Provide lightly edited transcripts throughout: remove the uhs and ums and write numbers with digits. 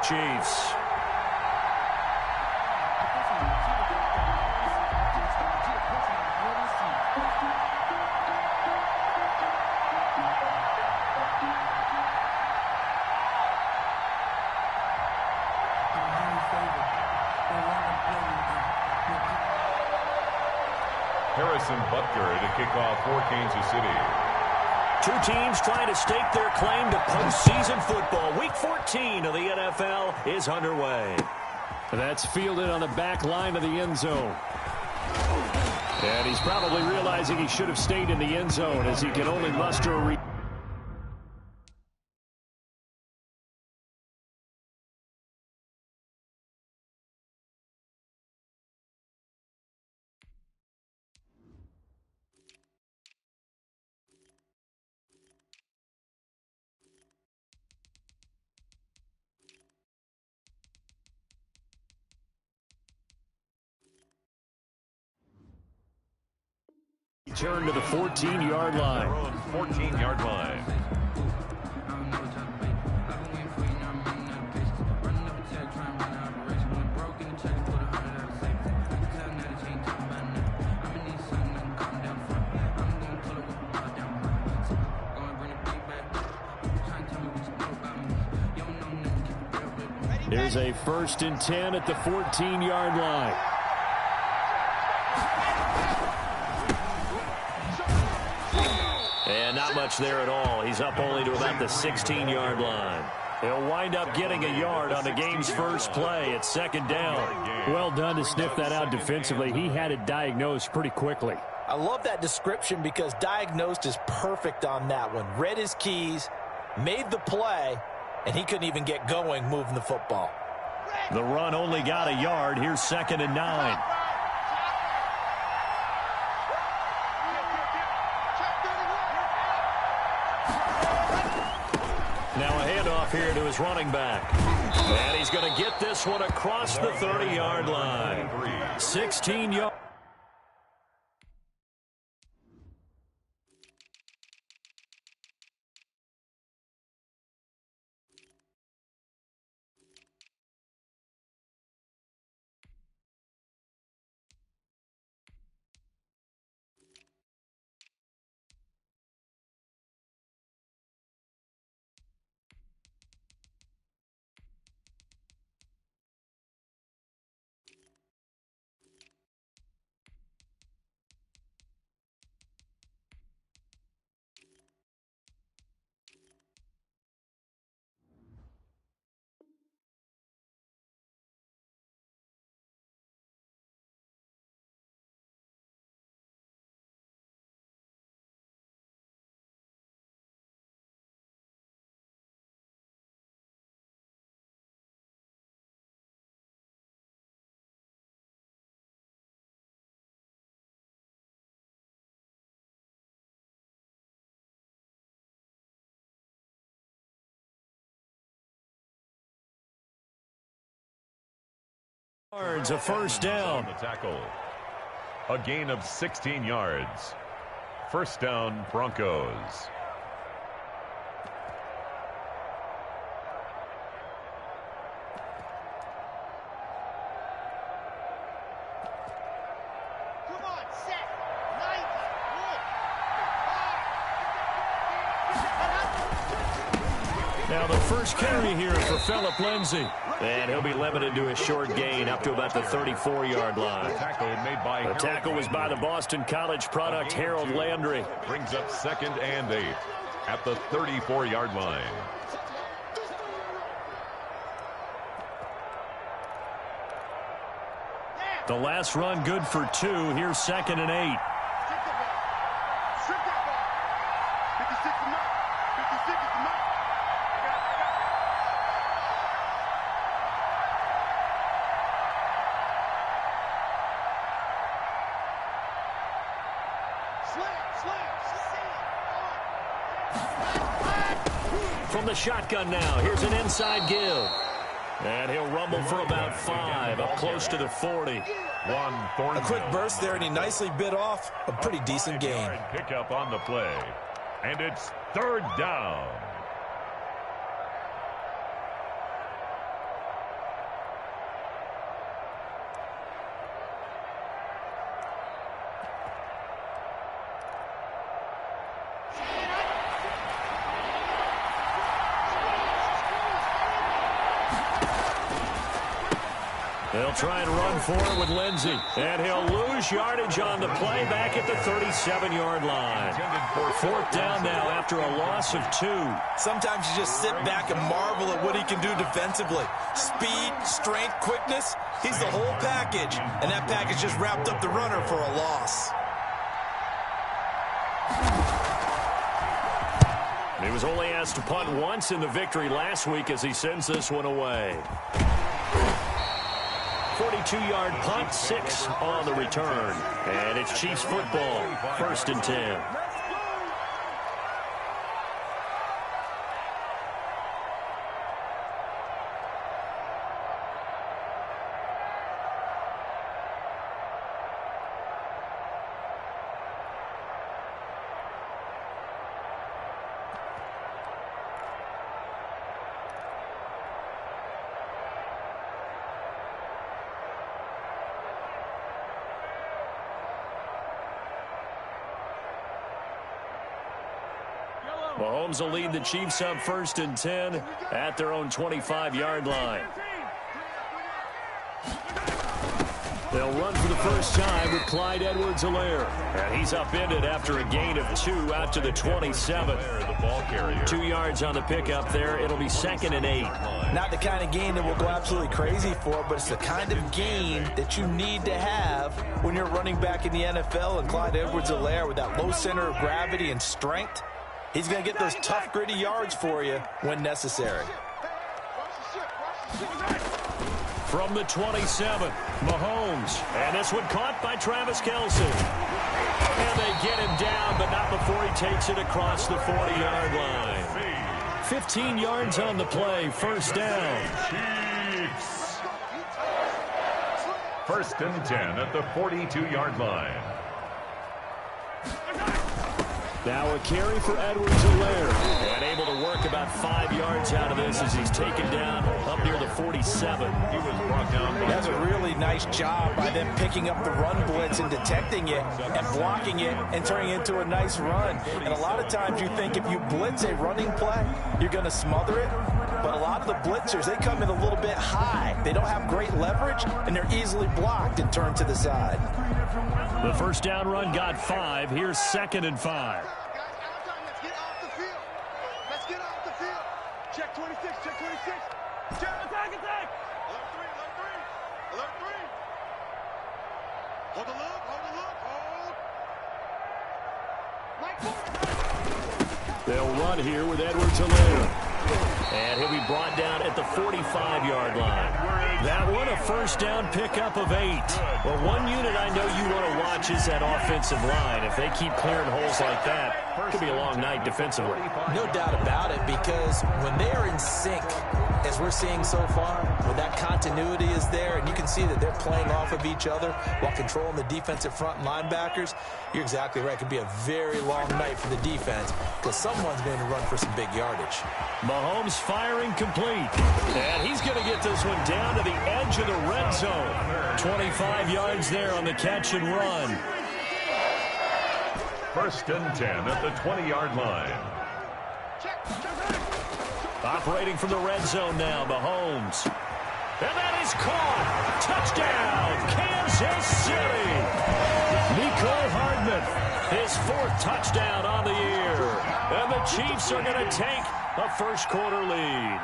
Chiefs. Harrison Butker to kick off for Kansas City. Two teams trying to stake their claim to postseason football. Week 14 of the NFL is underway. That's fielded on the back line of the end zone. And he's probably realizing he should have stayed in the end zone as he can only muster a turn to the 14-yard line. 14-yard line. There's a 1st and 10 at the 14-yard line. And not much there at all. He's up only to about the 16-yard line. He'll wind up getting a yard on the game's first play at 2nd down. Well done to sniff that out defensively. He had it diagnosed pretty quickly. I love that description because diagnosed is perfect on that one. Read his keys, made the play, and he couldn't even get going moving the football. The run only got a yard. Here's 2nd and 9. Now a handoff here to his running back. And he's going to get this one across the 30-yard line. 16 yards. A 1st down. The tackle. A gain of 16 yards. 1st down, Broncos. Now the first carry here for Phillip Lindsay. And he'll be limited to a short gain up to about the 34-yard line. The tackle was by the Boston College product, Harold Landry. Brings up 2nd and 8 at the 34-yard line. The last run good for 2. Here's 2nd and 8. From the shotgun now, here's an inside give. And he'll rumble for about 5, up close to the 40. A quick burst there, and he nicely bit off a pretty decent gain. Pick up on the play. And it's 3rd down. They'll try and run for it with Lindsey. And he'll lose yardage on the play back at the 37-yard line. Fourth down now after a loss of 2. Sometimes you just sit back and marvel at what he can do defensively. Speed, strength, quickness. He's the whole package. And that package just wrapped up the runner for a loss. He was only asked to punt once in the victory last week as he sends this one away. 42-yard punt, 6 on the return. And it's Chiefs football, 1st and 10. Mahomes will lead the Chiefs up 1st and 10 at their own 25-yard line. They'll run for the first time with Clyde Edwards-Helaire. And he's upended after a gain of 2 out to the 27. 2 yards on the pickup there. It'll be 2nd and 8. Not the kind of gain that we'll go absolutely crazy for, but it's the kind of gain that you need to have when you're running back in the NFL. And Clyde Edwards-Helaire, with that low center of gravity and strength, he's going to get those tough, gritty yards for you when necessary. From the 27, Mahomes. And this one caught by Travis Kelce. And they get him down, but not before he takes it across the 40-yard line. 15 yards on the play, 1st down. Chiefs. 1st and 10 at the 42-yard line. Now a carry for Edwards-Helaire. And able to work about 5 yards out of this as he's taken down up near the 47. He was brought down. That's a really nice job by them picking up the run blitz and detecting it and blocking it and turning it into a nice run. And a lot of times you think if you blitz a running play, you're going to smother it. But a lot of the blitzers, they come in a little bit high. They don't have great leverage, and they're easily blocked and turned to the side. The first down run got 5. Here's 2nd and 5. Check 26, check 26. Check, attack, attack. Alert 3. Hold the look, hold. Mike, they'll run here with Edwards-Helaire. And he'll be brought down at the 45-yard line. That one, a first down pickup of 8. Well, one unit I know you want to watch is that offensive line. If they keep clearing holes like that, it could be a long night defensively. No doubt about it, because when they are in sync, as we're seeing so far, when that continuity is there, and you can see that they're playing off of each other while controlling the defensive front linebackers, you're exactly right. It could be a very long night for the defense because someone's going to run for some big yardage. Mahomes firing complete. And he's going to get this one down to the edge of the red zone. 25 yards there on the catch and run. 1st and 10 at the 20-yard line. Operating from the red zone now, Mahomes. And that is caught. Touchdown, Kansas City. Mecole Hardman, his 4th touchdown on the year. And the Chiefs are going to take a first-quarter lead.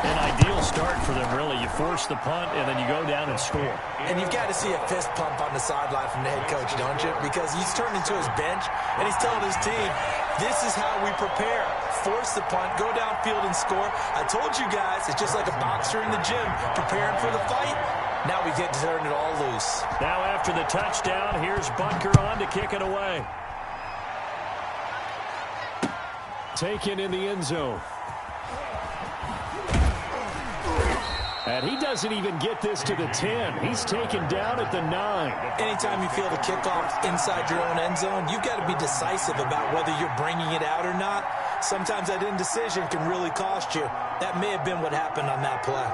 An ideal start for them, really. You force the punt, and then you go down and score. And you've got to see a fist pump on the sideline from the head coach, don't you? Because he's turned into his bench, and he's telling his team, this is how we prepare. Force the punt, go downfield and score. I told you guys, it's just like a boxer in the gym, preparing for the fight. Now we get to turn it all loose. Now after the touchdown, here's Butker on to kick it away. Taken in the end zone. And he doesn't even get this to the 10. He's taken down at the 9. Anytime you feel the kickoff inside your own end zone, you've got to be decisive about whether you're bringing it out or not. Sometimes that indecision can really cost you. That may have been what happened on that play.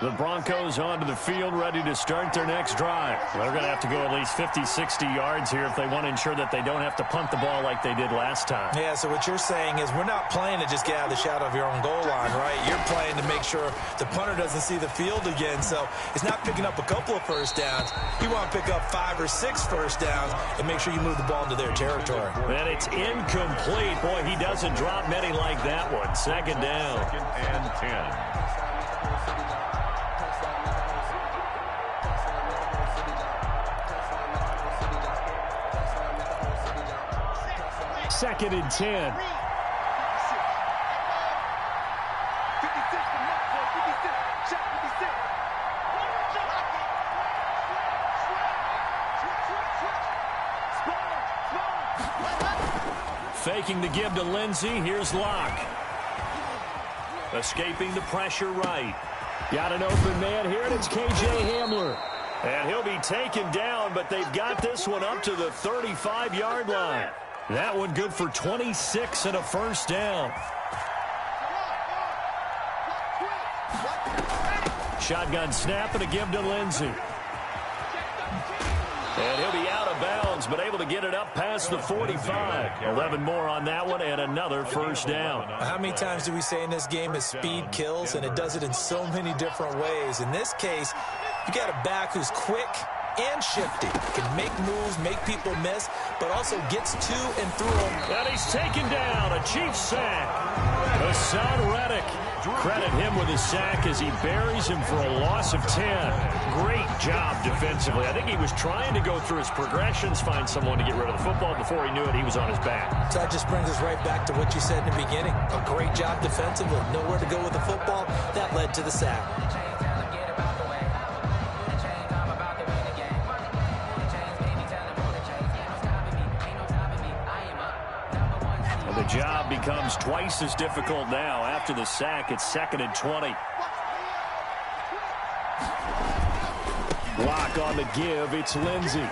The Broncos onto the field, ready to start their next drive. They're going to have to go at least 50, 60 yards here if they want to ensure that they don't have to punt the ball like they did last time. Yeah, so what you're saying is we're not playing to just get out of the shadow of your own goal line, right? You're playing to make sure the punter doesn't see the field again. So it's not picking up a couple of first downs. You want to pick up 5 or 6 first downs and make sure you move the ball into their territory. And it's incomplete. Boy, he doesn't drop many like that one. Second down. 2nd and 10. Second and 10. Faking the give to Lindsey. Here's Locke. Escaping the pressure right. Got an open man here, and it's K.J. Hamler. And he'll be taken down, but they've got this one up to the 35-yard line. That one good for 26 and a first down. Shotgun snap and a give to Lindsey. And he'll be out of bounds, but able to get it up past the 45. 11 more on that one and another first down. How many times do we say in this game is speed kills, and it does it in so many different ways. In this case, you got a back who's quick and shifty, can make moves, make people miss, but also gets to and through them. And he's taken down, a Chiefs sack. Hassan Reddick. Credit him with a sack as he buries him for a loss of 10. Great job defensively. I think he was trying to go through his progressions, find someone to get rid of the football. Before he knew it, he was on his back. So that just brings us right back to what you said in the beginning. A great job defensively. Nowhere to go with the football. That led to the sack. The job becomes twice as difficult now. After the sack, it's 2nd and 20. Block on the give. It's Lindsey.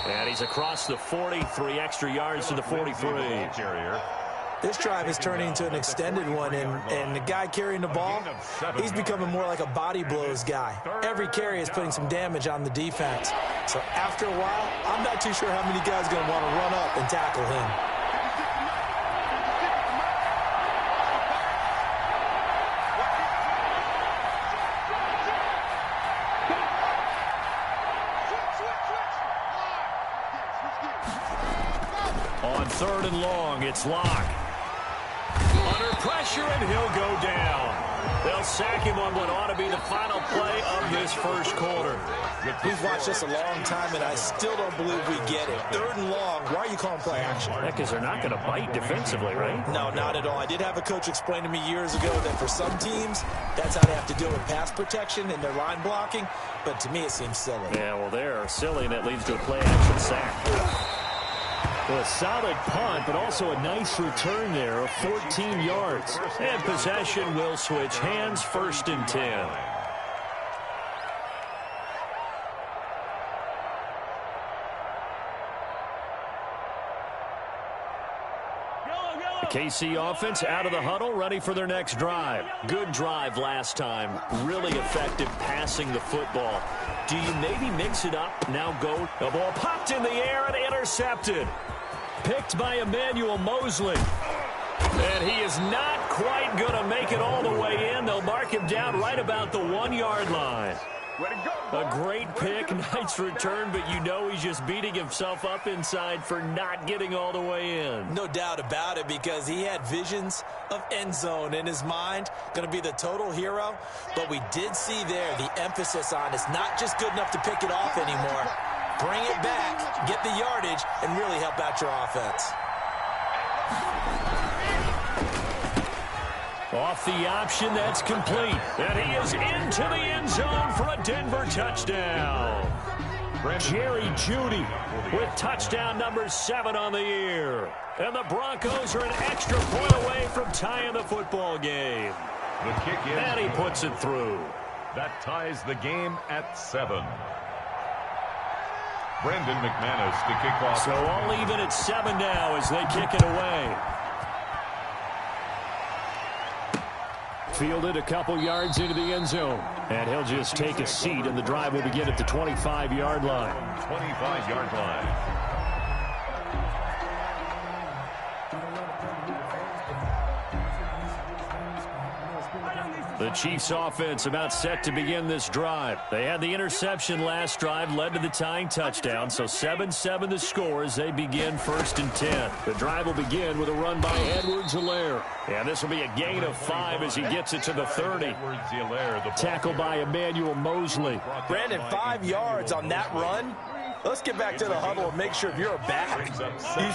And he's across the 40, 3 extra yards to the 43. This drive is turning into an extended one, and the guy carrying the ball, he's becoming more like a body blows guy. Every carry is putting some damage on the defense. So after a while, I'm not too sure how many guys are going to want to run up and tackle him. On 3rd and long, it's Locke. Under pressure, and he'll go down. They'll sack him on what ought to be the final play of this first quarter. We've watched this a long time, and I still don't believe we get it. 3rd and long, why are you calling play action? Because they're not going to bite defensively, right? No, not at all. I did have a coach explain to me years ago that for some teams, that's how they have to deal with pass protection and their line blocking. But to me, it seems silly. Yeah, well, they're silly, and that leads to a play action sack. Well, a solid punt, but also a nice return there of 14 yards. And possession will switch hands, 1st and 10. The KC offense out of the huddle, ready for their next drive. Good drive last time. Really effective passing the football. Do you maybe mix it up? Now go. The ball popped in the air and intercepted. Picked by Emmanuel Mosley. And he is not quite going to make it all the way in. They'll mark him down right about the 1-yard line. A great pick, nice return, but you know he's just beating himself up inside for not getting all the way in. No doubt about it, because he had visions of end zone in his mind. Going to be the total hero. But we did see there the emphasis on it's not just good enough to pick it off anymore. Bring it back, get the yardage, and really help out your offense. Off the option, that's complete. And he is into the end zone for a Denver touchdown. Jerry Jeudy with touchdown number 7 on the year. And the Broncos are an extra point away from tying the football game. The kick in. And he puts it through. That ties the game at 7. Brendan McManus to kick off. So all even at 7 now as they kick it away. Fielded a couple yards into the end zone. And he'll just take a seat, and the drive will begin at the 25-yard line. 25-yard line. The Chiefs offense about set to begin this drive. They had the interception last drive, led to the tying touchdown, so 7-7 the score as they begin 1st and 10. The drive will begin with a run by Edwards-Helaire. And this will be a gain of 5 as he gets it to the 30. Tackled by Emmanuel Mosley. Brandon, 5 yards on that run. Let's get back to the huddle and make sure if you're a back, you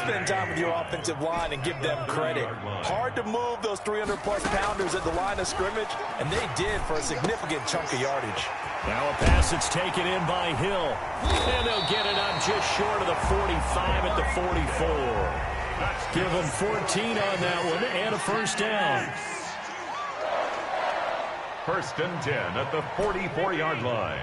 spend time with your offensive line and give them credit. Hard to move those 300-plus pounders at the line of scrimmage, and they did for a significant chunk of yardage. Now a pass that's taken in by Hill. And they'll get it up just short of the 45 at the 44. Give them 14 on that one and a first down. 1st and 10 at the 44-yard line.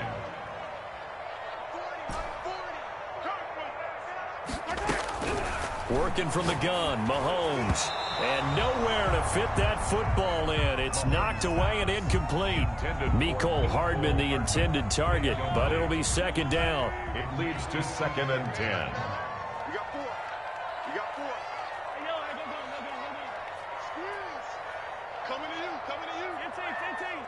Working from the gun, Mahomes. And nowhere to fit that football in. It's knocked away and incomplete. Mecole Hardman, the intended target, but it'll be 2nd down. It leads to 2nd and 10. You got 4. You got 4. Hey, yo, go. Squeeze. Coming to you. 15.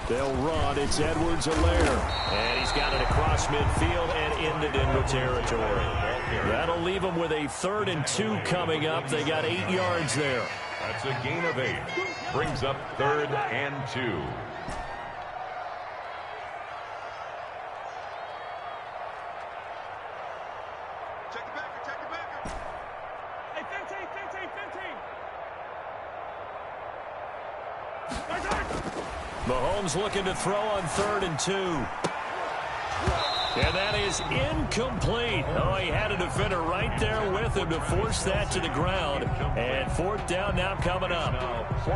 They'll run. It's Edwards-Helaire. And he's got it across midfield and into Denver territory. That'll leave them with a 3rd and 2 coming up. They got 8 yards there. That's a gain of 8. Brings up 3rd and 2. Check the backer. Hey, 15. Mahomes looking to throw on 3rd and 2. And that is incomplete. Oh, he had a defender right there with him to force that to the ground. And 4th down now coming up.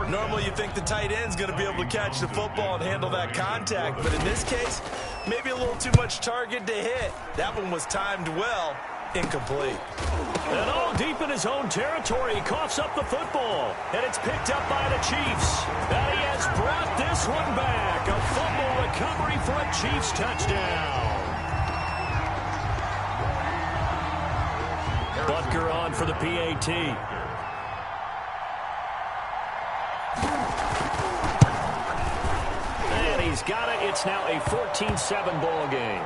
Normally you think the tight end's going to be able to catch the football and handle that contact. But in this case, maybe a little too much target to hit. That one was timed well. Incomplete. And all deep in his own territory, he coughs up the football. And it's picked up by the Chiefs. And he has brought this one back. A fumble recovery for a Chiefs touchdown. Butker on for the PAT. And he's got it. It's now a 14-7 ball game.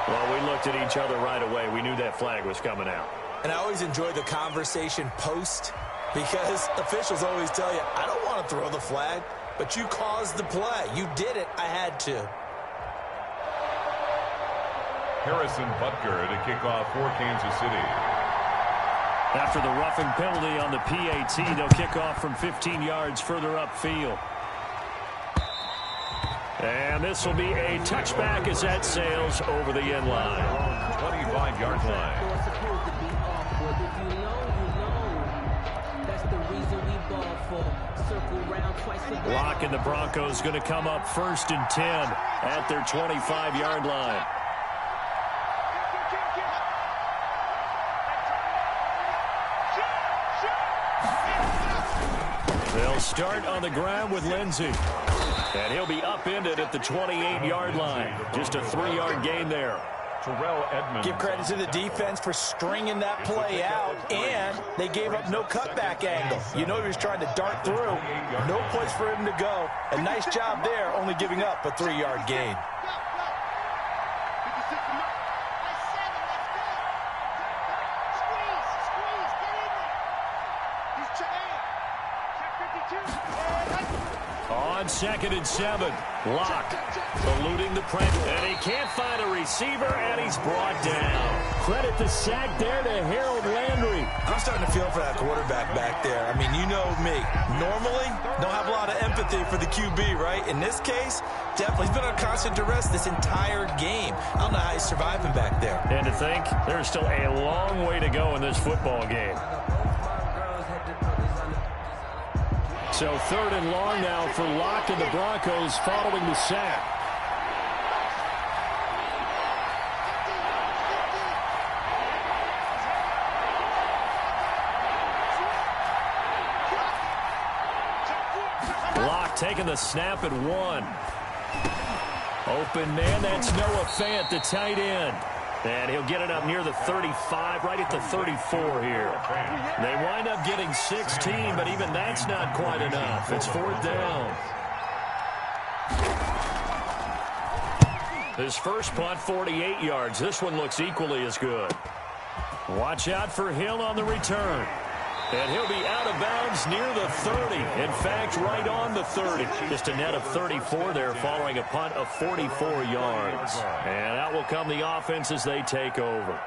Well, we looked at each other right away. We knew that flag was coming out. And I always enjoy the conversation post because officials always tell you, I don't want to throw the flag, but you caused the play. You did it. I had to. Harrison Butker to kick off for Kansas City. After the roughing penalty on the PAT, they'll kick off from 15 yards further upfield. And this will be a touchback as that sails over the end line. 25-yard line. Locke and the Broncos going to come up 1st and 10 at their 25-yard line. They'll start on the ground with Lindsey. And he'll be upended at the 28-yard line. Just a 3-yard gain there. Terrell Edmonds. Give credit to the defense for stringing that play out, and they gave up no cutback angle. You know he was trying to dart through. No place for him to go. A nice job there, only giving up a 3-yard gain. On 2nd and 7, Locke eluding the pressure, and he can't find a receiver, and he's brought down. Credit the sack there to Harold Landry. I'm starting to feel for that quarterback back there. I mean, you know me. Normally, don't have a lot of empathy for the QB, right? In this case, definitely he's been on constant duress this entire game. I don't know how he's surviving back there. And to think, there's still a long way to go in this football game. So 3rd and long now for Locke and the Broncos following the sack. Locke taking the snap at 1. Open man, that's Noah Fant, the tight end. And he'll get it up near the 35, right at the 34 here. They wind up getting 16, but even that's not quite enough. It's 4th down. His first punt, 48 yards. This one looks equally as good. Watch out for Hill on the return. And he'll be out of bounds near the 30. In fact, right on the 30. Just a net of 34 there following a punt of 44 yards. And out will come the offense as they take over.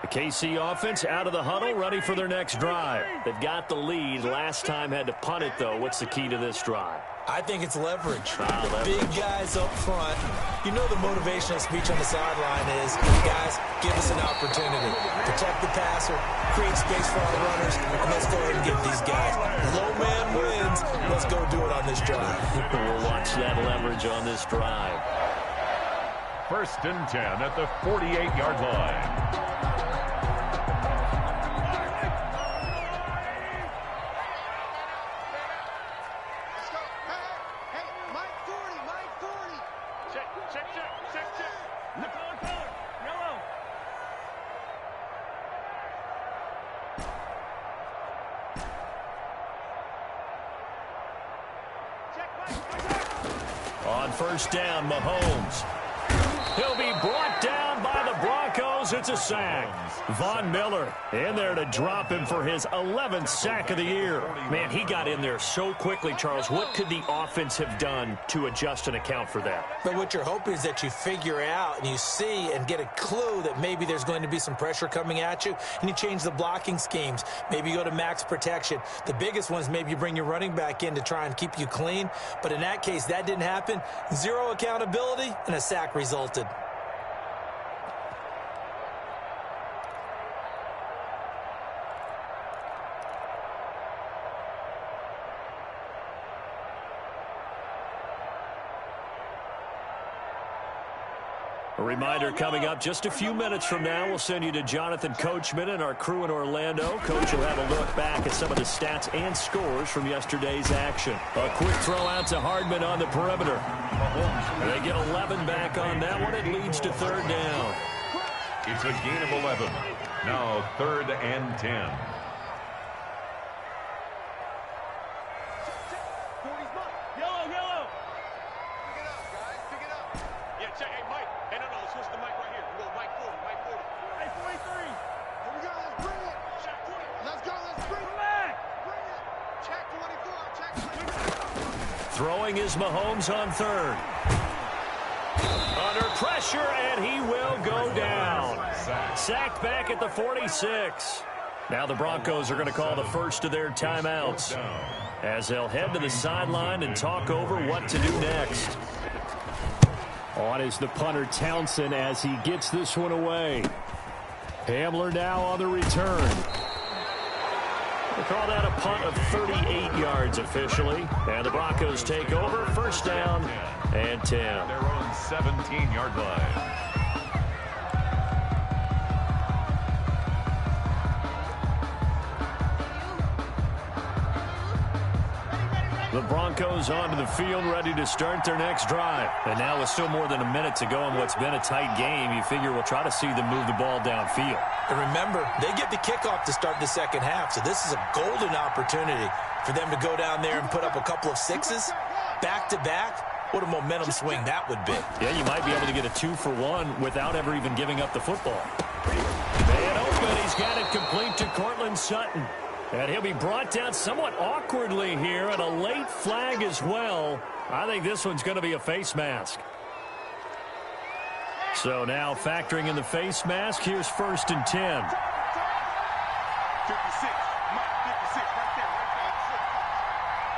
The KC offense out of the huddle, ready for their next drive. They've got the lead. Last time had to punt it, though. What's the key to this drive? I think it's leverage. Leverage. Big guys up front. You know the motivational speech on the sideline is, guys, give us an opportunity. Protect the passer, create space for our runners, and let's go ahead and get these guys. Low man wins. Let's go do it on this drive. We'll watch that leverage on this drive. 1st and 10 at the 48-yard line. On 1st down, Mahomes. He'll be brought down by the Broncos. It's a sack. Von Miller in there to drop him for his 11th sack of the year. Man, he got in there so quickly, Charles. What could the offense have done to adjust and account for that? But what you're hoping is that you figure out and you see and get a clue that maybe there's going to be some pressure coming at you, and you change the blocking schemes. Maybe you go to max protection. The biggest one is maybe you bring your running back in to try and keep you clean. But in that case, that didn't happen. 0 accountability, and a sack resulted. A reminder coming up just a few minutes from now, we'll send you to Jonathan Coachman and our crew in Orlando. Coach will have a look back at some of the stats and scores from yesterday's action. A quick throw out to Hardman on the perimeter. And they get 11 back on that one. It leads to 3rd down. It's a gain of 11. Now 3rd and 10. Throwing is Mahomes on 3rd. Under pressure, and he will go down. Sacked back at the 46. Now the Broncos are going to call the first of their timeouts as they'll head to the sideline and talk over what to do next. On is the punter Townsend as he gets this one away. Hamler now on the return. We'll call that a punt of 38 yards officially. And the Broncos take over. 1st down and 10. Their own 17-yard line. The Broncos onto the field, ready to start their next drive. And now with still more than a minute to go in what's been a tight game, you figure we'll try to see them move the ball downfield. And remember, they get the kickoff to start the 2nd half, so this is a golden opportunity for them to go down there and put up a couple of sixes back-to-back. What a momentum swing that would be. Yeah, you might be able to get a 2-for-1 without ever even giving up the football. Man open, he's got it complete to Courtland Sutton. And he'll be brought down somewhat awkwardly here, and a late flag as well. I think this one's going to be a face mask. So now factoring in the face mask, here's 1st and 10. 56. Mike, 56, right there.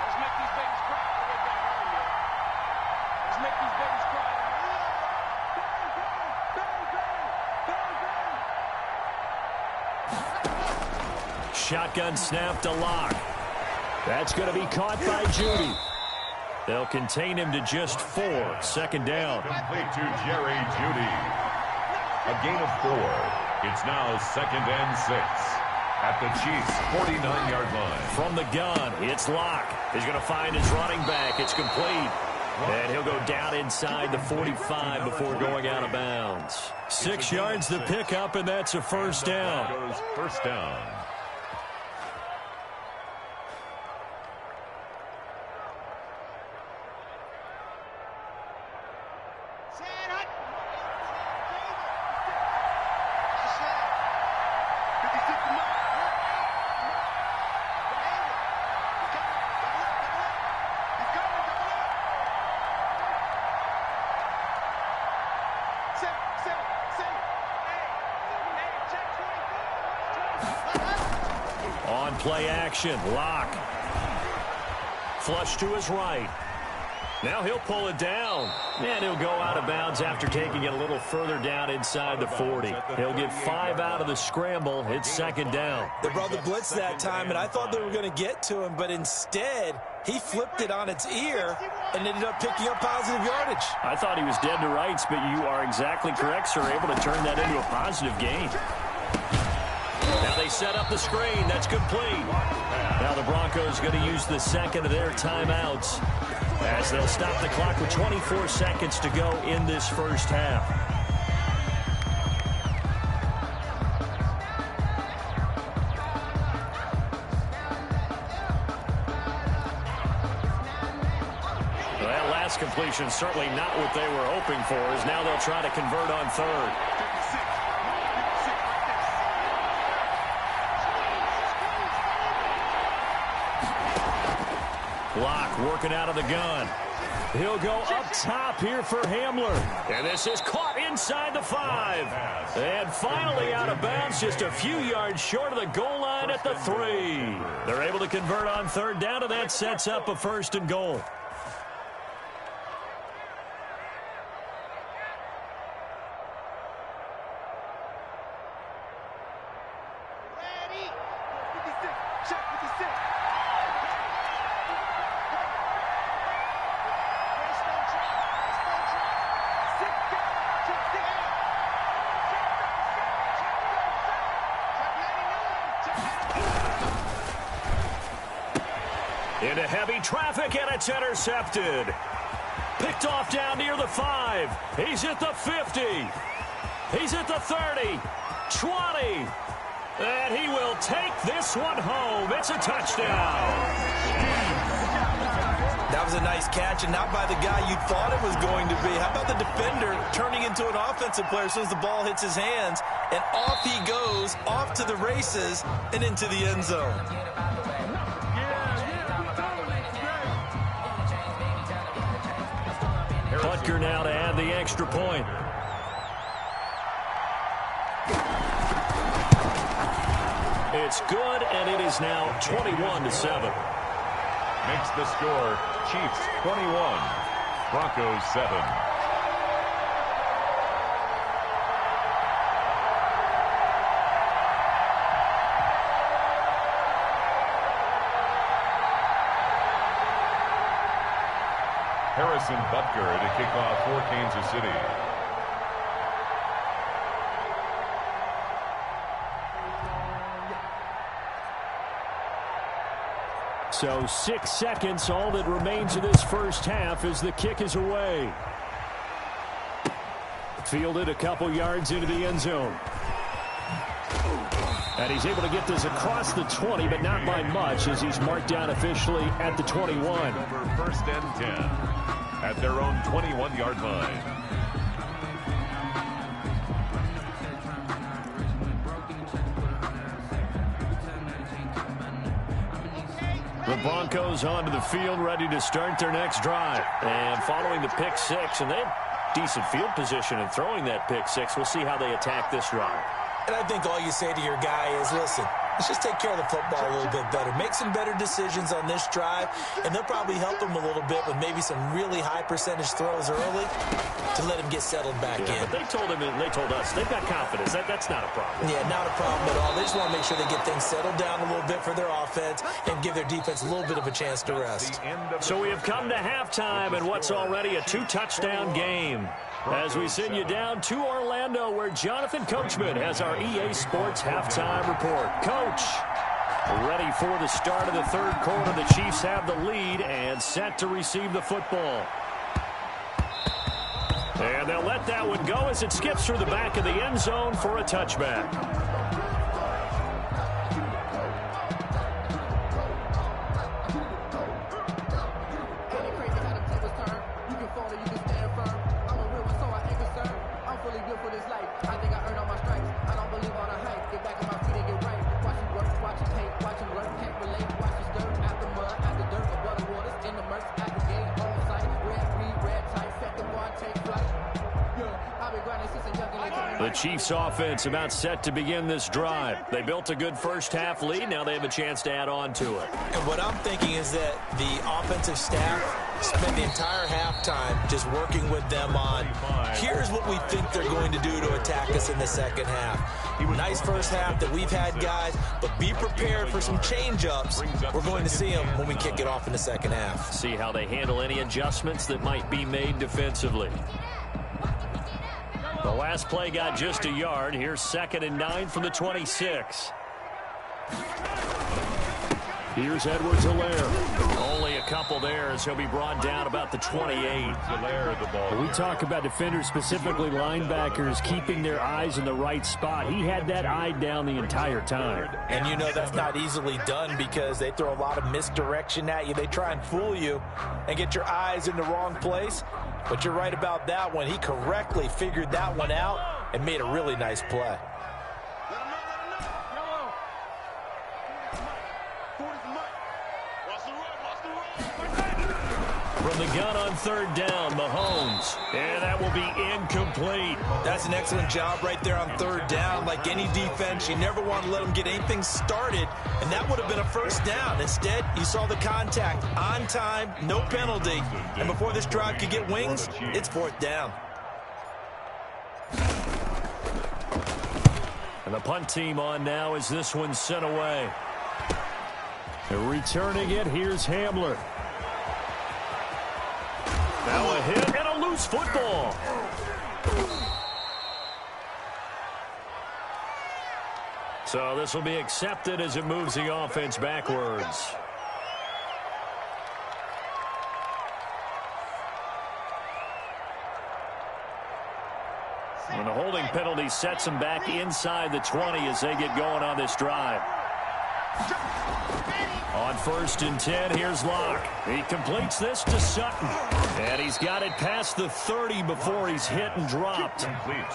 Let's make these babies cry on the way back home, man. Let's make these babies cry. Shotgun snap to Locke. That's going to be caught by Judy. They'll contain him to just 4. Second down. Complete to Jerry Jeudy. A gain of 4. It's now 2nd and 6 at the Chiefs' 49-yard line. From the gun, it's Locke. He's going to find his running back. It's complete. And he'll go down inside the 45 before going out of bounds. 6 yards the pickup, and that's a first down. First down. On play action, Locke. Flush to his right. Now he'll pull it down. And he'll go out of bounds after taking it a little further down inside the 40. He'll get 5 out of the scramble. It's second down. They brought the blitz that time, and I thought they were going to get to him, but instead he flipped it on its ear and ended up picking up positive yardage. I thought he was dead to rights, but you are exactly correct, sir. Able to turn that into a positive gain. Now they set up the screen. That's complete. Now the Broncos going to use the second of their timeouts as they'll stop the clock with 24 seconds to go in this first half. Well, that last completion certainly not what they were hoping for, as now they'll try to convert on third. Locke working out of the gun. He'll go up top here for Hamler. And this is caught inside the 5. And finally out of bounds, just a few yards short of the goal line at the 3. They're able to convert on third down, and that sets up a 1st and goal. Into heavy traffic, and it's intercepted. Picked off down near the 5. He's at the 50. He's at the 30. 20. And he will take this one home. It's a touchdown. That was a nice catch, and not by the guy you thought it was going to be. How about the defender turning into an offensive player as soon as the ball hits his hands, and off he goes, off to the races, and into the end zone. Butker now to add the extra point. It's good, and it is now 21-7. Makes the score Chiefs 21, Broncos 7. Harrison Butker to kick off for Kansas City. So 6 seconds, all that remains of this first half as the kick is away. Fielded a couple yards into the end zone. And he's able to get this across the 20, but not by much, as he's marked down officially at the 21. Over 1st and 10 at their own 21-yard line. The Broncos onto the field, ready to start their next drive. And following the pick 6, and they have decent field position in throwing that pick 6. We'll see how they attack this drive. And I think all you say to your guy is, listen, let's just take care of the football a little bit better. Make some better decisions on this drive, and they'll probably help them a little bit with maybe some really high percentage throws early to let him get settled back in. But they told him, and they told us, they've got confidence. That's not a problem. Yeah, not a problem at all. They just want to make sure they get things settled down a little bit for their offense and give their defense a little bit of a chance to rest. So we have come to halftime in what's already a 2-touchdown game. As we send you down to Orlando, where Jonathan Coachman has our EA Sports halftime report. Coach, ready for the start of the third quarter. The Chiefs have the lead and set to receive the football. And they'll let that one go as it skips through the back of the end zone for a touchback. The Chiefs offense about set to begin this drive. They built a good first half lead. Now they have a chance to add on to it. And what I'm thinking is that the offensive staff spent the entire halftime just working with them on, here's what we think they're going to do to attack us in the second half. Nice first half that we've had, guys, but be prepared for some change-ups. We're going to see them when we kick it off in the second half. See how they handle any adjustments that might be made defensively. The last play got just a yard. Here's 2nd and 9 from the 26. Here's Edwards-Helaire. Only a couple there as he'll be brought down about the 28. We talk about defenders, specifically linebackers, keeping their eyes in the right spot. He had that eye down the entire time. And you know that's not easily done because they throw a lot of misdirection at you. They try and fool you and get your eyes in the wrong place. But you're right about that one. He correctly figured that one out and made a really nice play. From the gun on 3rd down, Mahomes. And that will be incomplete. That's an excellent job right there on 3rd down. Like any defense, you never want to let them get anything started, and that would have been a first down. Instead, you saw the contact on time, no penalty. And before this drive could get wings, it's 4th down. And the punt team on now as this one's sent away. And returning it, here's Hamler. Now a hit and a loose football. So this will be accepted as it moves the offense backwards. And the holding penalty sets them back inside the 20 as they get going on this drive. On 1st and 10, here's Locke. He completes this to Sutton. And he's got it past the 30 before he's hit and dropped.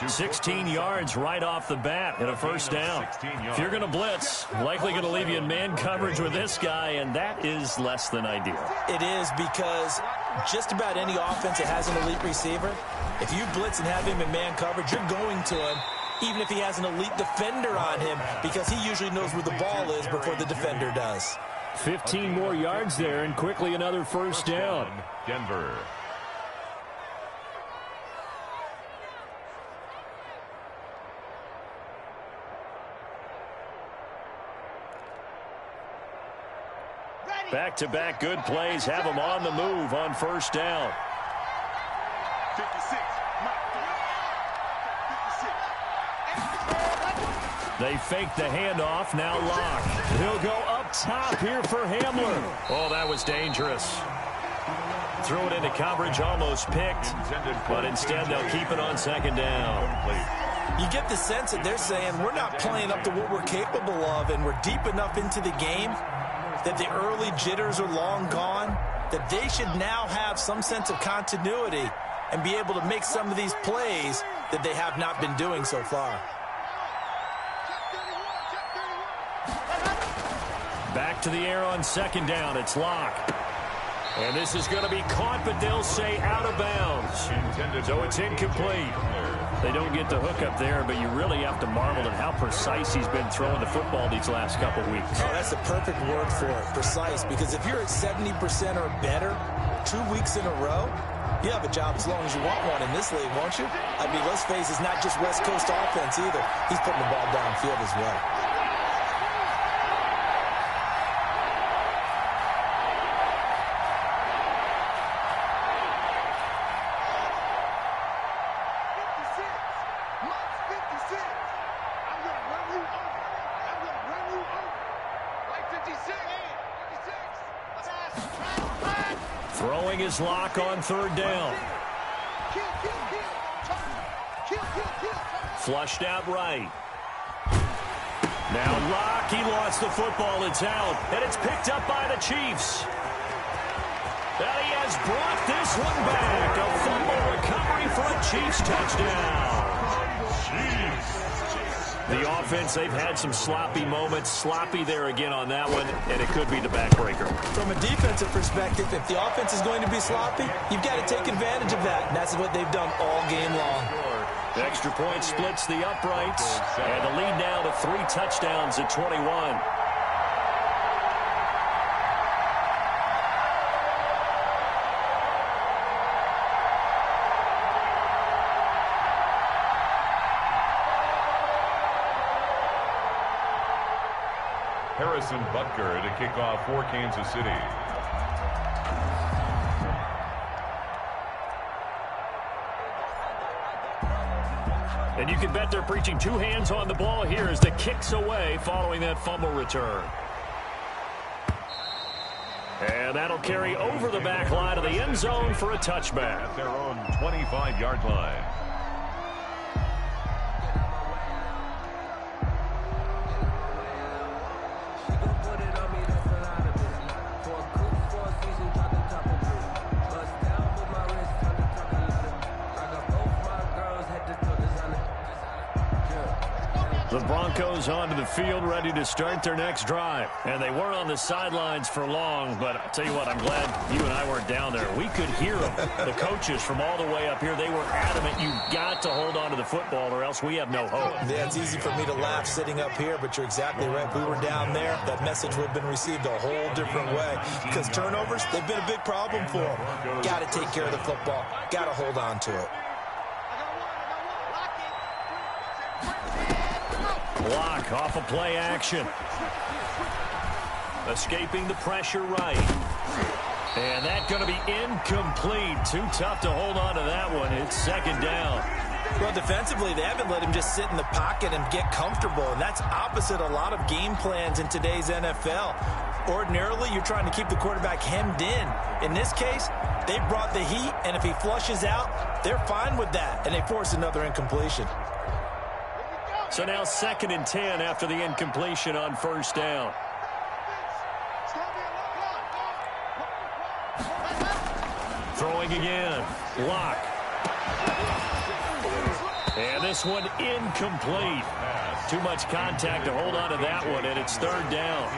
16 yards right off the bat and a first down. If you're going to blitz, likely going to leave you in man coverage with this guy, and that is less than ideal. It is because just about any offense that has an elite receiver, if you blitz and have him in man coverage, you're going to him, even if he has an elite defender on him, because he usually knows where the ball is before the defender does. 15 more yards there, and quickly another first down. Denver. Back-to-back good plays have them on the move on 1st down. 56. They fake the handoff. Now Locke. He'll go up top here for Hamler. Oh, that was dangerous. Threw it into coverage, almost picked. But instead, they'll keep it on 2nd down. You get the sense that they're saying we're not playing up to what we're capable of, and we're deep enough into the game that the early jitters are long gone, that they should now have some sense of continuity and be able to make some of these plays that they have not been doing so far. Back to the air on 2nd down. It's Locke. And this is going to be caught, but they'll say out of bounds. So it's incomplete. They don't get the hook up there, but you really have to marvel at how precise he's been throwing the football these last couple weeks. Oh, that's the perfect word for it, precise, because if you're at 70% or better 2 weeks in a row, you have a job as long as you want one in this league, won't you? I mean, let's face it, it's not just West Coast offense either. He's putting the ball downfield as well. Throwing his lock on third down. Flushed out right. Now Lock, he lost the football. It's out, and it's picked up by the Chiefs. And he has brought this one back. A fumble recovery for a Chiefs touchdown. The offense, they've had some sloppy moments. Sloppy there again on that one, and it could be the backbreaker. From a defensive perspective, if the offense is going to be sloppy, you've got to take advantage of that, and that's what they've done all game long. The extra point splits the uprights, and the lead now to 3 touchdowns at 21. Harrison Butker to kick off for Kansas City. And you can bet they're preaching 2 hands on the ball here as the kick's away following that fumble return. And that'll carry over the back line of the end zone for a touchback. At their own 25-yard line. The Broncos onto the field, ready to start their next drive. And they weren't on the sidelines for long, but I'll tell you what, I'm glad you and I weren't down there. We could hear them. The coaches from all the way up here, they were adamant, you've got to hold on to the football or else we have no hope. Yeah, it's easy for me to laugh sitting up here, but you're exactly right. If we were down there, that message would have been received a whole different way. Because turnovers, they've been a big problem for them. Got to take care of the football. Got to hold on to it. Block off of play action. Escaping the pressure right. And that's going to be incomplete. Too tough to hold on to that one. It's second down. Well, defensively, they haven't let him just sit in the pocket and get comfortable, and that's opposite a lot of game plans in today's NFL. Ordinarily, you're trying to keep the quarterback hemmed in. In this case, they brought the heat, and if he flushes out, they're fine with that, and they force another incompletion. So now 2nd and 10 after the incompletion on first down. Throwing again. Lock. And this one incomplete. Too much contact to hold on to that one, and it's third down.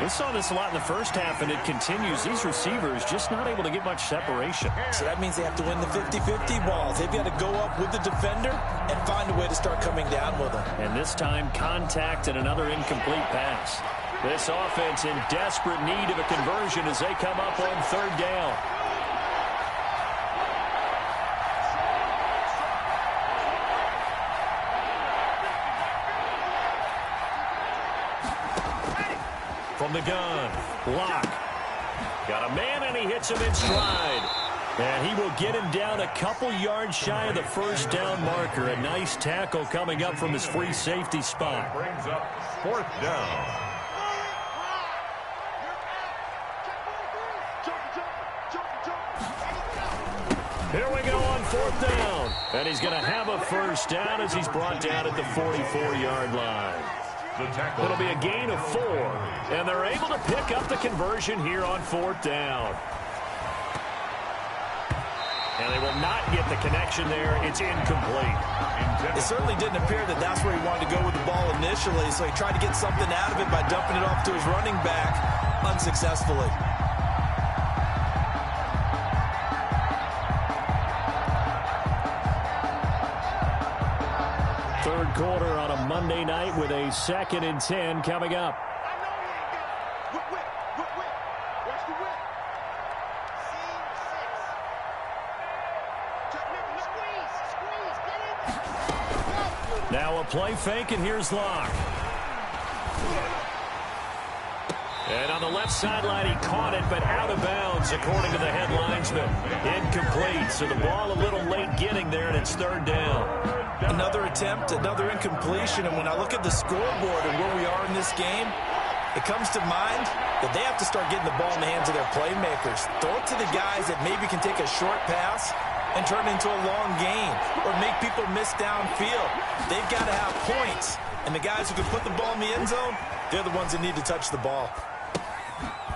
We saw this a lot in the first half, and it continues. These receivers just not able to get much separation. So that means they have to win the 50-50 balls. They've got to go up with the defender and find a way to start coming down with them. And this time, contact and another incomplete pass. This offense in desperate need of a conversion as they come up on third down. From the gun, Lock. Got a man, and he hits him in stride. And he will get him down a couple yards shy of the first down marker. A nice tackle coming up from his free safety spot. Brings up 4th down. Here we go on 4th down. And he's going to have a first down as he's brought down at the 44-yard line. It'll be a gain of 4, and they're able to pick up the conversion here on 4th down. And they will not get the connection there. It's incomplete. It certainly didn't appear that that's where he wanted to go with the ball initially, so he tried to get something out of it by dumping it off to his running back unsuccessfully. Third quarter on a Monday night with a 2nd and 10 coming up. Now a play fake, and here's Locke. And on the left sideline, he caught it, but out of bounds, according to the head linesman. Incomplete, so the ball a little late getting there, and it's 3rd down. Another attempt, another incompletion, and when I look at the scoreboard and where we are in this game, it comes to mind that they have to start getting the ball in the hands of their playmakers. Throw it to the guys that maybe can take a short pass and turn it into a long gain or make people miss downfield. They've got to have points, and the guys who can put the ball in the end zone, they're the ones that need to touch the ball.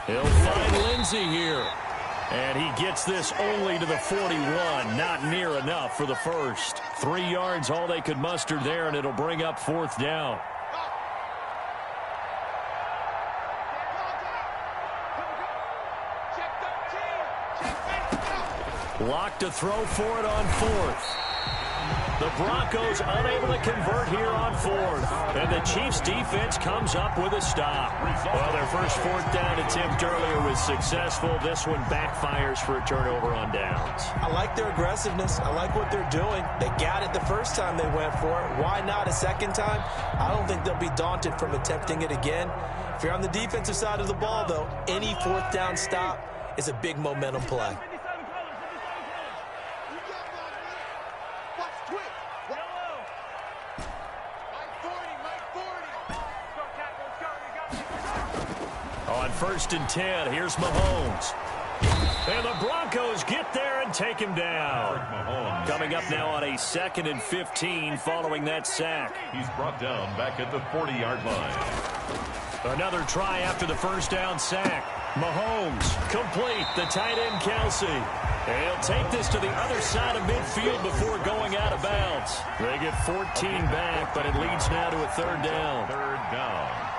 He'll find Lindsey here. And he gets this only to the 41. Not near enough for the first. 3 yards, all they could muster there, and it'll bring up 4th down. Locke to throw for it on 4th. The Broncos unable to convert here on 4th. And the Chiefs defense comes up with a stop. Well, their first 4th down attempt earlier was successful. This one backfires for a turnover on downs. I like their aggressiveness. I like what they're doing. They got it the first time they went for it. Why not a second time? I don't think they'll be daunted from attempting it again. If you're on the defensive side of the ball, though, any 4th down stop is a big momentum play. On 1st and 10, here's Mahomes. And the Broncos get there and take him down. Coming up now on a 2nd and 15 following that sack. He's brought down back at the 40-yard line. Another try after the first down sack. Mahomes complete. The tight end Kelsey. And he'll take this to the other side of midfield before going out of bounds. They get 14 back, but it leads now to a 3rd down. 3rd down.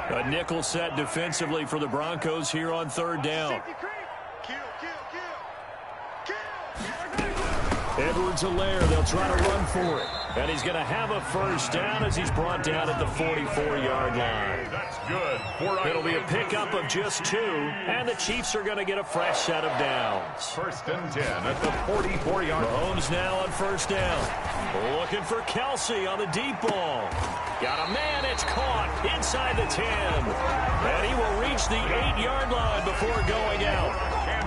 A nickel set defensively for the Broncos here on 3rd down. Edwards-Helaire, they'll try to run for it. And he's going to have a first down as he's brought down at the 44-yard line. That's good. It'll be a pickup of just 2, and the Chiefs are going to get a fresh set of downs. 1st and 10 at the 44-yard line. Mahomes now on 1st down. Looking for Kelsey on the deep ball. Got a man, it's caught inside the 10. And he will reach the 8-yard line before going out.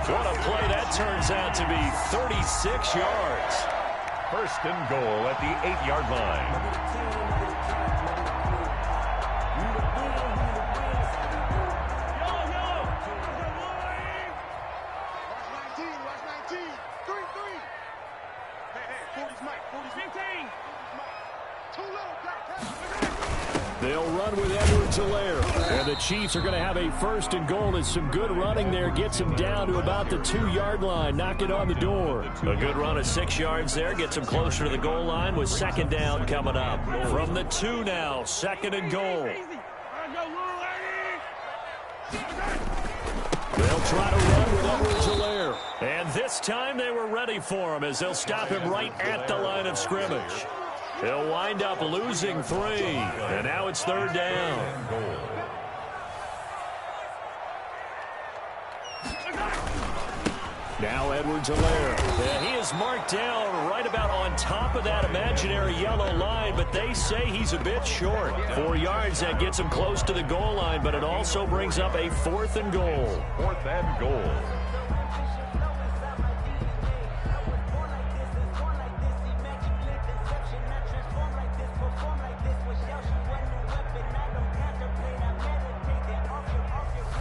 What a play that turns out to be, 36 yards. 1st and goal at the 8-yard line. Watch 19. 3-3. Hey, 40's Mike. 40's 15. Too little. They'll run with Edwards-Helaire. And the Chiefs are going to have a 1st and goal as some good running there gets him down to about the 2-yard line. Knock it on the door. A good run of 6 yards there gets him closer to the goal line with 2nd down coming up. From the 2 now, 2nd and goal. They'll try to run with Edwards-Helaire. And this time they were ready for him as they'll stop him right at the line of scrimmage. He'll wind up losing 3, and now it's 3rd down. Now Edwards-Helaire. And he is marked down right about on top of that imaginary yellow line, but they say he's a bit short. 4 yards, that gets him close to the goal line, but it also brings up a 4th and goal. 4th and goal.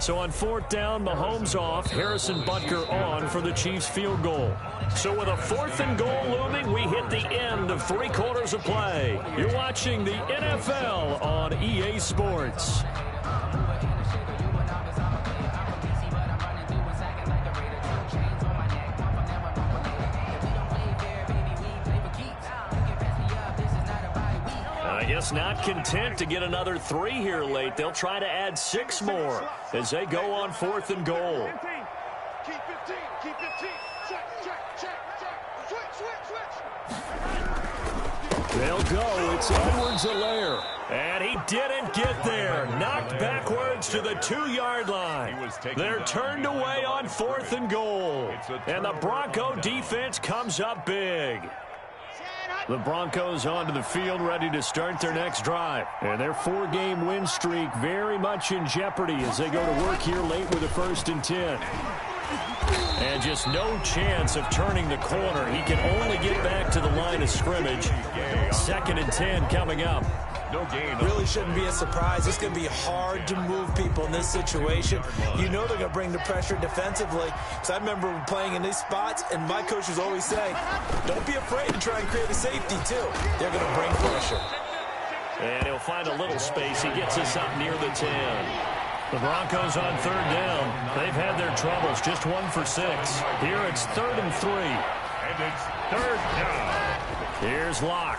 So on 4th down, Mahomes off, Harrison Butker on for the Chiefs field goal. So with a 4th and goal looming, we hit the end of 3 quarters of play. You're watching the NFL on EA Sports. I guess Broncos not content to get another 3 here late. They'll try to add 6 more as they go on 4th and goal. Keep 15. Keep 15. Check. Switch. They'll go. It's Edwards-Helaire. And he didn't get there. Knocked backwards to the 2-yard line. They're turned away on 4th and goal. And the Bronco defense comes up big. The Broncos onto the field, ready to start their next drive. And their 4-game win streak very much in jeopardy as they go to work here late with a 1st and 10. And just no chance of turning the corner. He can only get back to the line of scrimmage. 2nd and 10 coming up. No gain. Really shouldn't be a surprise. It's going to be hard to move people in this situation. You know they're going to bring the pressure defensively. So I remember playing in these spots, and my coaches always say, don't be afraid to try and create a safety, too. They're going to bring pressure. And he'll find a little space. He gets us up near the 10. The Broncos on 3rd down. They've had their troubles, just 1 for 6. Here it's 3rd and 3. And it's 3rd down. Here's Locke.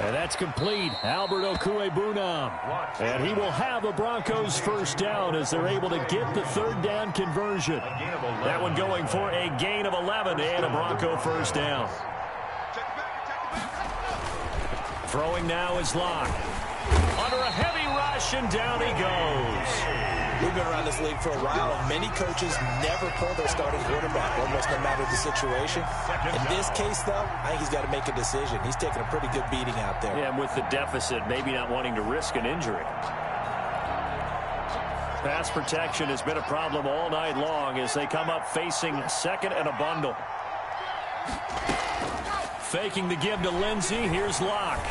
And that's complete. Albert Okwuegbunam. And he will have a Broncos 1st down as they're able to get the 3rd down conversion. That one going for a gain of 11 and a Bronco 1st down. Throwing now is Locke. Under a heavy rush, and down he goes. We've been around this league for a while, and many coaches never pull their starting quarterback, almost no matter the situation. In this case, though, I think he's got to make a decision. He's taking a pretty good beating out there. Yeah, and with the deficit, maybe not wanting to risk an injury. Pass protection has been a problem all night long as they come up facing 2nd and a bundle. Faking the give to Lindsey. Here's Locke.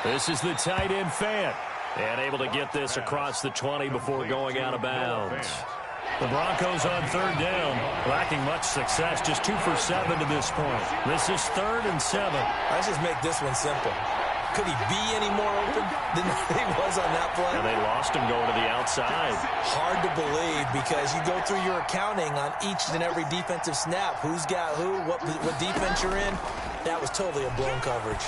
This is the tight end Fant. And able to get this across the 20 before going out of bounds. The Broncos on 3rd down, lacking much success, just 2 for 7 to this point. This is 3rd and 7. Let's just make this one simple. Could he be any more open than he was on that play? And they lost him going to the outside. Hard to believe because you go through your accounting on each and every defensive snap. Who's got who, what defense you're in. That was totally a blown coverage.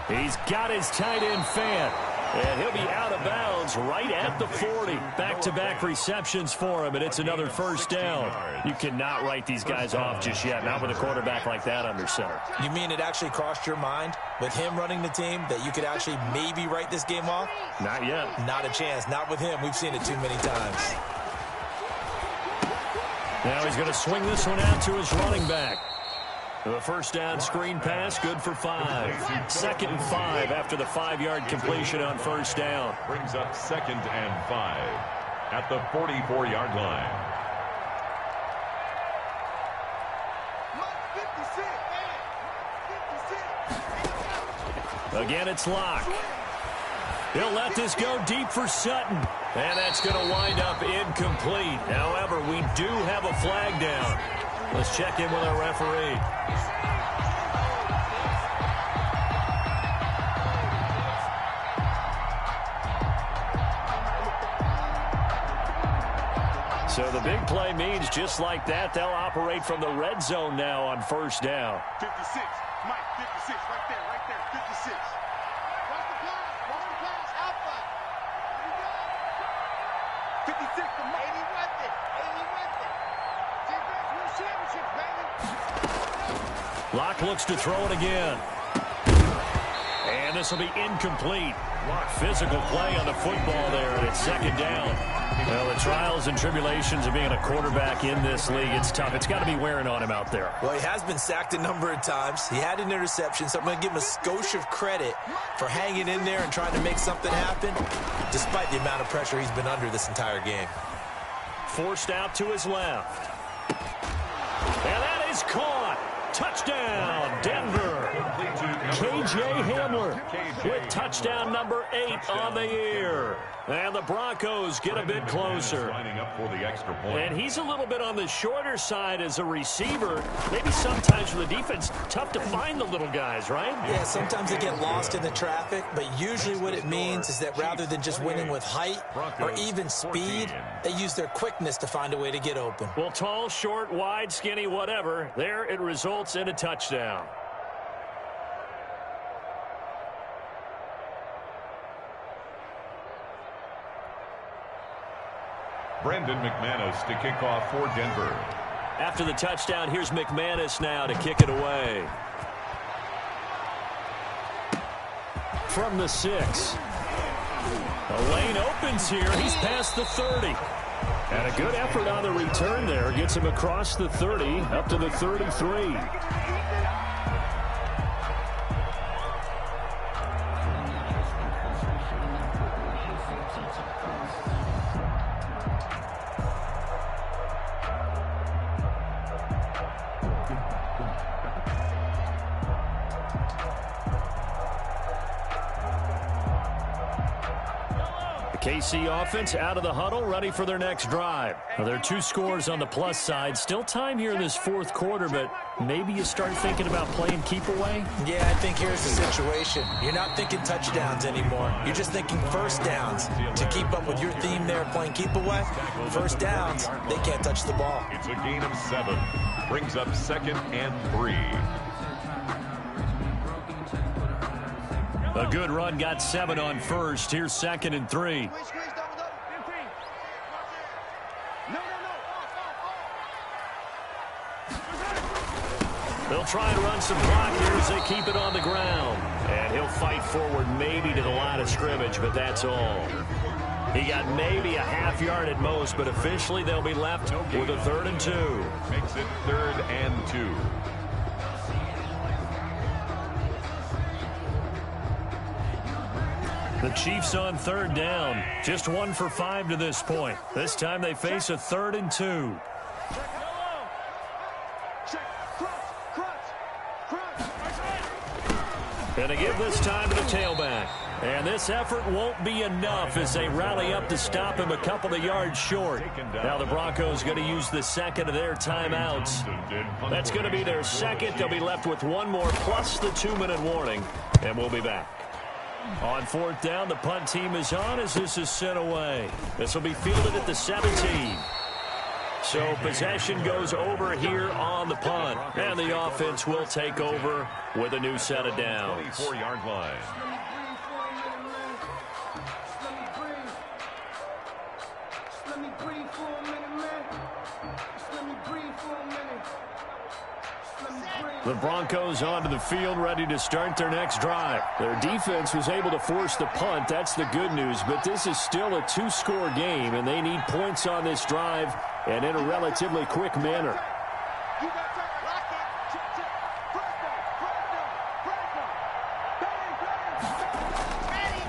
He's got his tight end Fant. And he'll be out of bounds right at the 40. Back-to-back receptions for him, and it's another 1st down. You cannot write these guys off just yet, not with a quarterback like that under center. You mean it actually crossed your mind with him running the team that you could actually maybe write this game off? Not yet. Not a chance. Not with him. We've seen it too many times. Now he's going to swing this one out to his running back. The 1st down screen pass, good for 5. 2nd and 5 after the 5-yard completion on 1st down. Brings up 2nd and 5 at the 44-yard line. 56. Again, it's Locke. He'll let this go deep for Sutton. And that's going to wind up incomplete. However, we do have a flag down. Let's check in with our referee. So the big play means just like that, they'll operate from the red zone now on 1st down. 56. Mike, 56. Right there. 56. Watch the pass. Outside. 56 to Mike. 80 with it. Defense win championships, baby. Locke looks to throw it again. And this will be incomplete. Physical play on the football there, and it's 2nd down. Well, the trials and tribulations of being a quarterback in this league, it's tough. It's got to be wearing on him out there. Well, he has been sacked a number of times. He had an interception, so I'm going to give him a skosh of credit for hanging in there and trying to make something happen, despite the amount of pressure he's been under this entire game. Forced out to his left. And that is caught. Touchdown, Denver. KJ Hamler with touchdown number 8 on the year. And the Broncos get a bit closer. And he's a little bit on the shorter side as a receiver. Maybe sometimes for the defense, tough to find the little guys, right? Yeah, sometimes they get lost in the traffic, but usually what it means is that rather than just winning with height or even speed, they use their quickness to find a way to get open. Well, tall, short, wide, skinny, whatever, there it results in a touchdown. Brandon McManus to kick off for Denver. After the touchdown, here's McManus now to kick it away. From the 6. The lane opens here. He's past the 30. And a good effort on the return there. Gets him across the 30, up to the 33. KC offense out of the huddle, ready for their next drive. Well, there are 2 scores on the plus side. Still time here in this 4th quarter, but maybe you start thinking about playing keep away? Yeah, I think here's the situation. You're not thinking touchdowns anymore. You're just thinking first downs. To keep up with your theme there, playing keep away, first downs, they can't touch the ball. It's a gain of 7. Brings up 2nd and 3. A good run got 7 on first. Here's 2nd and 3. They'll try and run some clock here as they keep it on the ground. And he'll fight forward maybe to the line of scrimmage, but that's all. He got maybe a half yard at most, but officially they'll be left with a 3rd and 2. Makes it 3rd and 2. The Chiefs on 3rd down. Just 1 for 5 to this point. This time they face a 3rd and 2. And they give this time to the tailback. And this effort won't be enough as they rally up to stop him a couple of yards short. Now the Broncos going to use the 2nd of their timeouts. That's going to be their 2nd. They'll be left with 1 more plus the 2-minute warning. And we'll be back. On 4th down, the punt team is on as this is sent away. This will be fielded at the 17. So possession goes over here on the punt. And the offense will take over with a new set of downs. 24-yard line. Let me breathe for a minute, man. Let me breathe for a minute. The Broncos onto the field ready to start their next drive. Their defense was able to force the punt. That's the good news. But this is still a 2-score game, and they need points on this drive and in a relatively quick manner.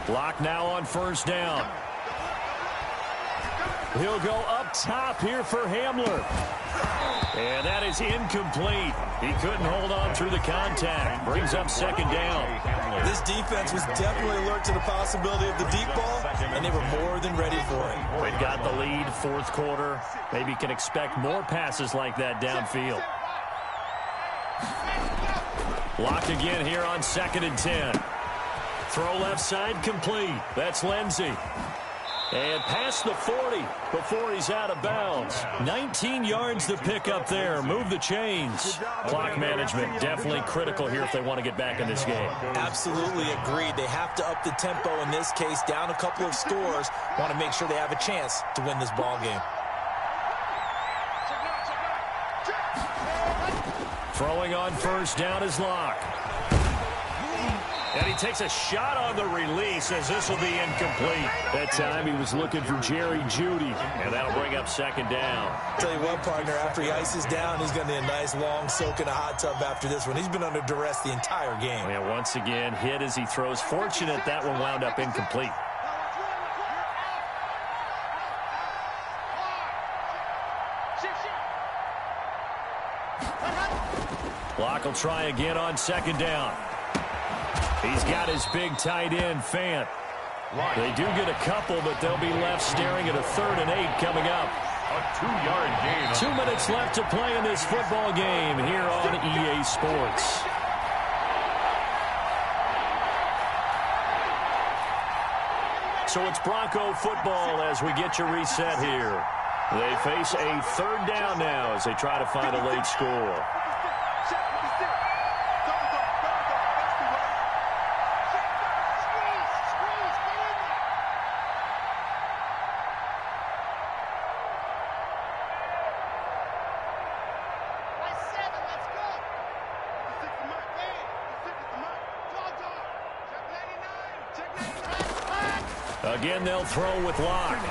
Lock now on 1st down. He'll go up top here for Hamler. And that is incomplete. He couldn't hold on through the contact. Brings up 2nd down. This defense was definitely alert to the possibility of the deep ball, and they were more than ready for it. They've got the lead, 4th quarter. Maybe can expect more passes like that downfield. Locked again here on 2nd and 10. Throw left side complete. That's Lindsey. And past the 40 before he's out of bounds. 19 yards to pick up there. Move the chains. Clock management definitely critical here if they want to get back in this game. Absolutely agreed. They have to up the tempo in this case. Down a couple of scores. Want to make sure they have a chance to win this ball game. Throwing on 1st down is Locke. And he takes a shot on the release as this will be incomplete. That time he was looking for Jerry Jeudy. And that'll bring up 2nd down. Tell you what, partner, after he ices down, he's going to need a nice long soak in a hot tub after this one. He's been under duress the entire game. And once again, hit as he throws. Fortunate that one wound up incomplete. Locke will try again on 2nd down. He's got his big tight end, Fant. They do get a couple, but they'll be left staring at a 3rd and 8 coming up. A 2-yard gain. 2 minutes left to play in this football game here on EA Sports. So it's Bronco football as we get you reset here. They face a 3rd down now as they try to find a late score. Again, they'll throw with Locke.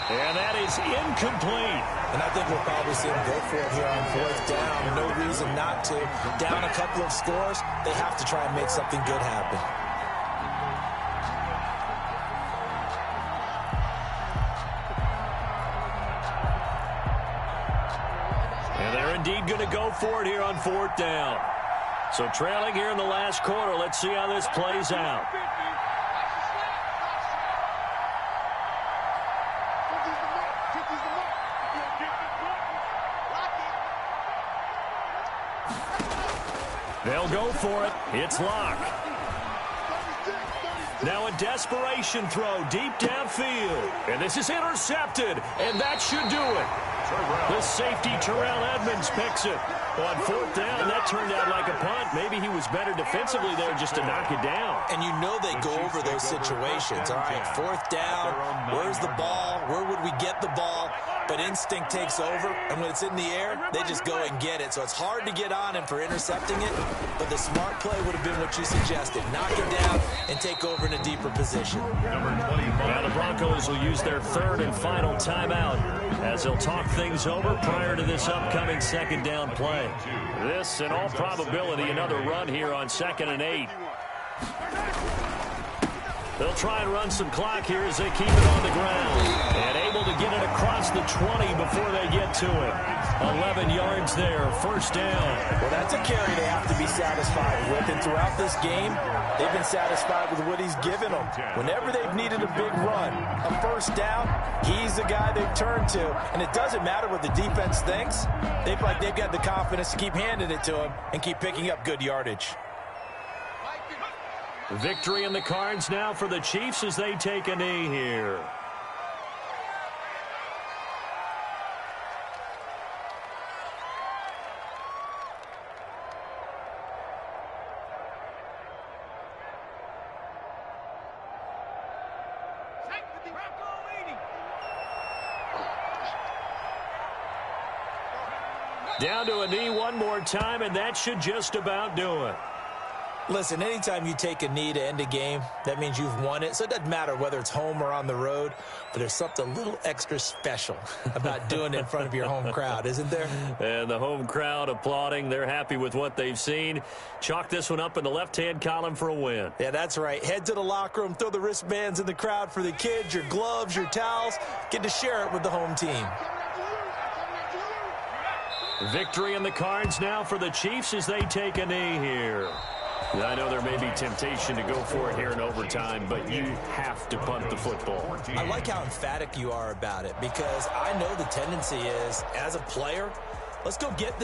And that is incomplete. And I think we'll probably see him go for it here on 4th down. No reason not to. Down a couple of scores, they have to try and make something good happen. And they're indeed going to go for it here on 4th down. So trailing here in the last quarter. Let's see how this plays out. They'll go for it. It's Locke. Now a desperation throw deep downfield. And this is intercepted. And that should do it. The safety, Terrell Edmonds, picks it. On 4th down, that turned out like a punt. Maybe he was better defensively there just to knock it down. And you know they go over those situations. All right, 4th down, where's the ball? Where would we get the ball? But instinct takes over, and when it's in the air, they just go and get it. So it's hard to get on him for intercepting it, but the smart play would have been what you suggested. Knock it down and take over in a deeper position. Now the Broncos will use their 3rd and final timeout as they'll talk things over prior to this upcoming 2nd down play. This, in all probability, another run here on 2nd and 8. They'll try and run some clock here as they keep it on the ground. And able to get it across the 20 before they get to it. 11 yards there, 1st down. Well, that's a carry they have to be satisfied with. And throughout this game, they've been satisfied with what he's given them. Whenever they've needed a big run, a 1st down, he's the guy they've turned to. And it doesn't matter what the defense thinks. They've got the confidence to keep handing it to him and keep picking up good yardage. Victory in the cards now for the Chiefs as they take a knee here. Down to a knee one more time, and that should just about do it. Listen, anytime you take a knee to end a game, that means you've won it. So it doesn't matter whether it's home or on the road, but there's something a little extra special about doing it in front of your home crowd, isn't there? And the home crowd applauding. They're happy with what they've seen. Chalk this one up in the left-hand column for a win. Yeah, that's right. Head to the locker room, throw the wristbands in the crowd for the kids, your gloves, your towels. Get to share it with the home team. Victory in the cards now for the Chiefs as they take a knee here. I know there may be temptation to go for it here in overtime, but you have to punt the football. I like how emphatic you are about it because I know the tendency is, as a player, let's go get this.